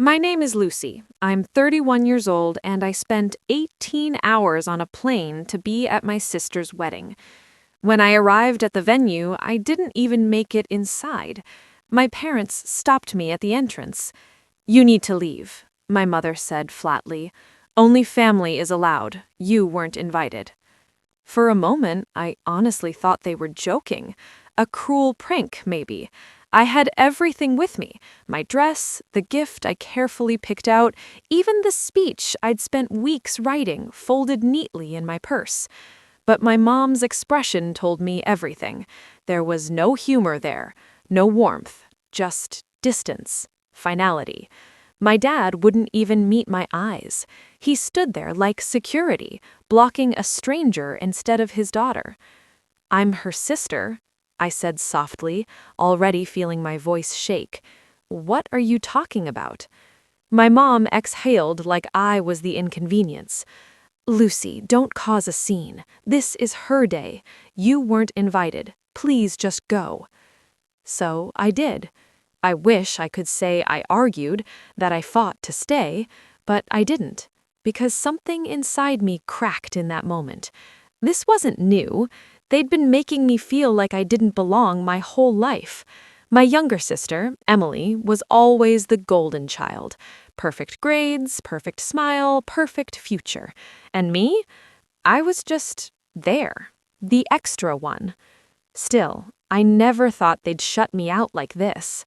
My name is Lucy. I'm 31 years old and I spent 18 hours on a plane to be at my sister's wedding. When I arrived at the venue, I didn't even make it inside. My parents stopped me at the entrance. "You need to leave," my mother said flatly. "Only family is allowed. You weren't invited." For a moment, I honestly thought they were joking. A cruel prank, maybe. I had everything with me: my dress, the gift I carefully picked out, even the speech I'd spent weeks writing folded neatly in my purse. But my mom's expression told me everything. There was no humor there, no warmth, just distance, finality. My dad wouldn't even meet my eyes. He stood there like security, blocking a stranger instead of his daughter. "I'm her sister," I said softly, already feeling my voice shake. "What are you talking about?" My mom exhaled like I was the inconvenience. "Lucy, don't cause a scene. This is her day. You weren't invited. Please just go." So I did. I wish I could say I argued, that I fought to stay, but I didn't, because something inside me cracked in that moment. This wasn't new. They'd been making me feel like I didn't belong my whole life. My younger sister, Emily, was always the golden child. Perfect grades, perfect smile, perfect future. And me? I was just there, the extra one. Still, I never thought they'd shut me out like this.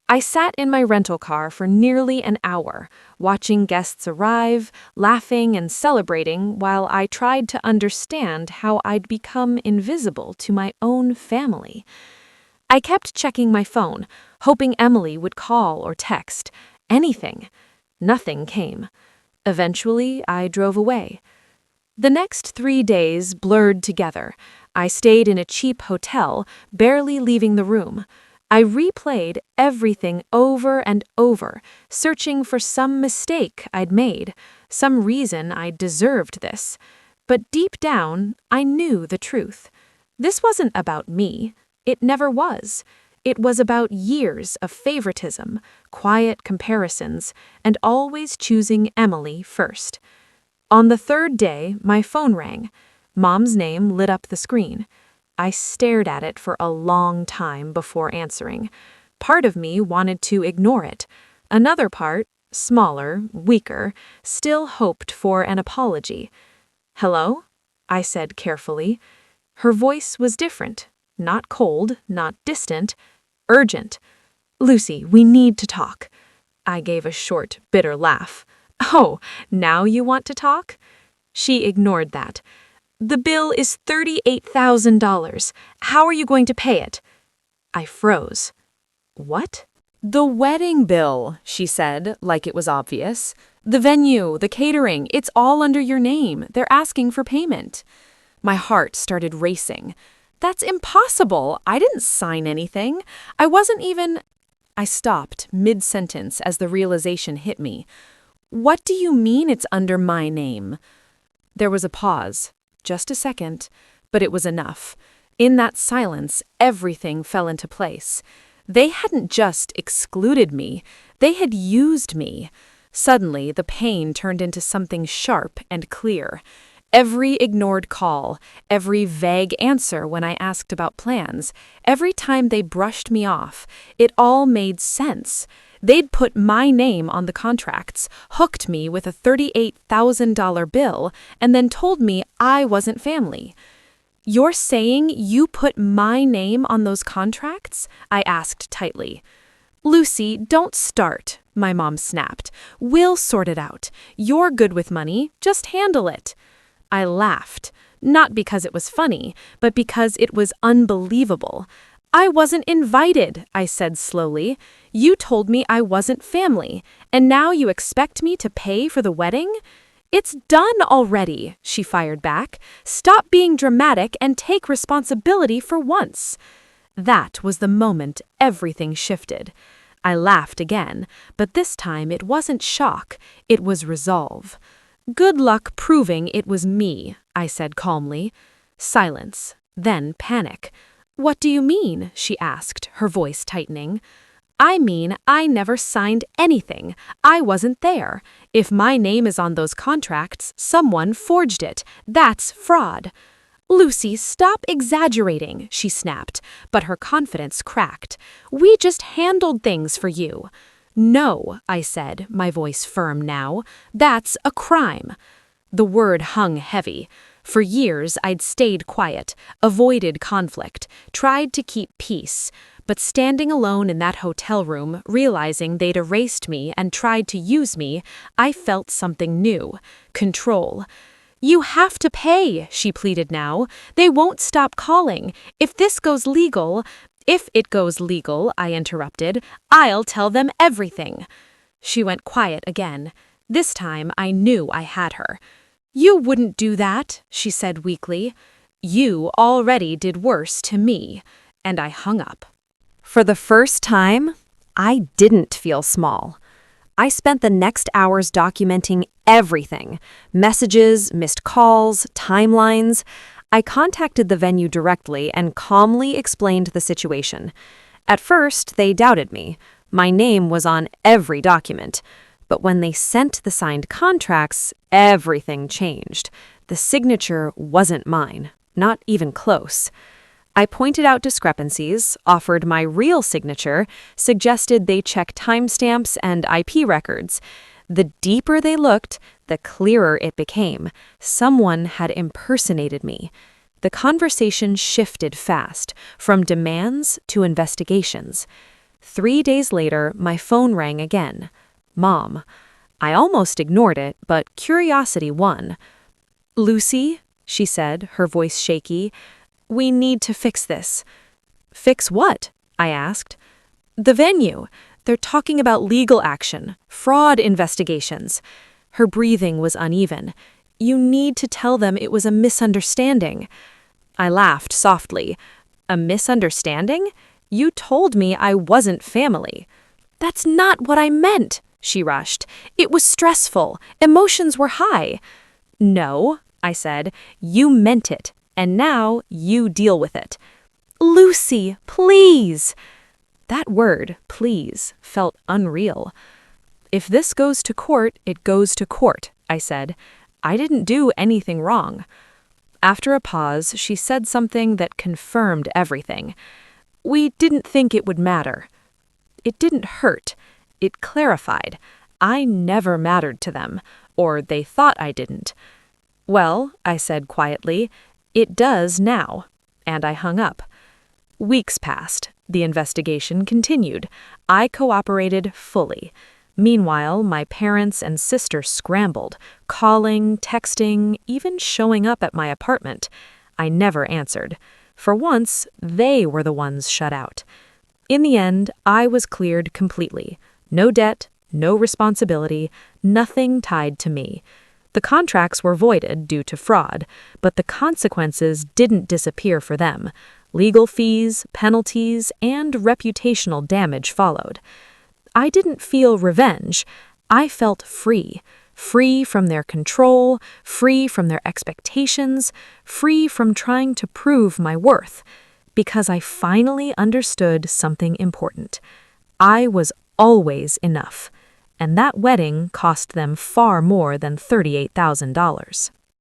I sat in my rental car for nearly an hour, watching guests arrive, laughing and celebrating while I tried to understand how I'd become invisible to my own family. I kept checking my phone, hoping Emily would call or text. Anything. Nothing came. Eventually, I drove away. The next 3 days blurred together. I stayed in a cheap hotel, barely leaving the room. I replayed everything over and over, searching for some mistake I'd made, some reason I deserved this. But deep down, I knew the truth. This wasn't about me. It never was. It was about years of favoritism, quiet comparisons, and always choosing Emily first. On the third day, my phone rang. Mom's name lit up the screen. I stared at it for a long time before answering. Part of me wanted to ignore it. Another part, smaller, weaker, still hoped for an apology. "Hello?" I said carefully. Her voice was different. Not cold, not distant. Urgent. "Lucy, we need to talk." I gave a short, bitter laugh. "Oh, now you want to talk?" She ignored that. "The bill is $38,000. How are you going to pay it?" I froze. "What?" "The wedding bill," she said, like it was obvious. "The venue, the catering, it's all under your name. They're asking for payment." My heart started racing. "That's impossible. I didn't sign anything. I wasn't even—" I stopped mid-sentence as the realization hit me. "What do you mean it's under my name?" There was a pause. Just a second, but it was enough. In that silence, everything fell into place. They hadn't just excluded me, they had used me. Suddenly, the pain turned into something sharp and clear. Every ignored call, every vague answer when I asked about plans, every time they brushed me off, it all made sense. They'd put my name on the contracts, hooked me with a $38,000 bill, and then told me I wasn't family. "You're saying you put my name on those contracts?" I asked tightly. "Lucy, don't start," my mom snapped. "We'll sort it out. You're good with money. Just handle it." I laughed, not because it was funny, but because it was unbelievable. "I wasn't invited," I said slowly. "You told me I wasn't family, and now you expect me to pay for the wedding?" "It's done already," she fired back. "Stop being dramatic and take responsibility for once." That was the moment everything shifted. I laughed again, but this time it wasn't shock, it was resolve. "Good luck proving it was me," I said calmly. Silence, then panic. "What do you mean?" she asked, her voice tightening. I mean, I never signed anything. I wasn't there. If my name is on those contracts, someone forged it. That's fraud. Lucy, stop exaggerating, she snapped, but her confidence cracked. We just handled things for you. No, I said, my voice firm now. That's a crime. The word hung heavy. For years, I'd stayed quiet, avoided conflict, tried to keep peace. But standing alone in that hotel room, realizing they'd erased me and tried to use me, I felt something new. Control. You have to pay, she pleaded now. They won't stop calling. If it goes legal, I interrupted, I'll tell them everything. She went quiet again. This time I knew I had her. You wouldn't do that, she said weakly. You already did worse to me. And I hung up. For the first time, I didn't feel small. I spent the next hours documenting everything. Messages, missed calls, timelines. I contacted the venue directly and calmly explained the situation. At first, they doubted me. My name was on every document. But when they sent the signed contracts, everything changed. The signature wasn't mine, not even close. I pointed out discrepancies, offered my real signature, suggested they check timestamps and IP records. The deeper they looked, the clearer it became. Someone had impersonated me. The conversation shifted fast, from demands to investigations. 3 days later, my phone rang again. Mom. I almost ignored it, but curiosity won. Lucy, she said, her voice shaky, we need to fix this. Fix what? I asked. The venue. They're talking about legal action, fraud investigations. Her breathing was uneven. You need to tell them it was a misunderstanding. I laughed softly. A misunderstanding? You told me I wasn't family. That's not what I meant, she rushed. It was stressful. Emotions were high. No, I said. You meant it. And now you deal with it. Lucy, please. That word, please, felt unreal. If this goes to court, it goes to court, I said. I didn't do anything wrong. After a pause, she said something that confirmed everything. We didn't think it would matter. It didn't hurt. It clarified. I never mattered to them, or they thought I didn't. Well, I said quietly, it does now. And I hung up. Weeks passed. The investigation continued. I cooperated fully. Meanwhile, my parents and sister scrambled, calling, texting, even showing up at my apartment. I never answered. For once, they were the ones shut out. In the end, I was cleared completely. No debt, no responsibility, nothing tied to me. The contracts were voided due to fraud, but the consequences didn't disappear for them. Legal fees, penalties, and reputational damage followed. I didn't feel revenge. I felt free. Free from their control, free from their expectations, free from trying to prove my worth. Because I finally understood something important. I was always enough. And that wedding cost them far more than $38,000.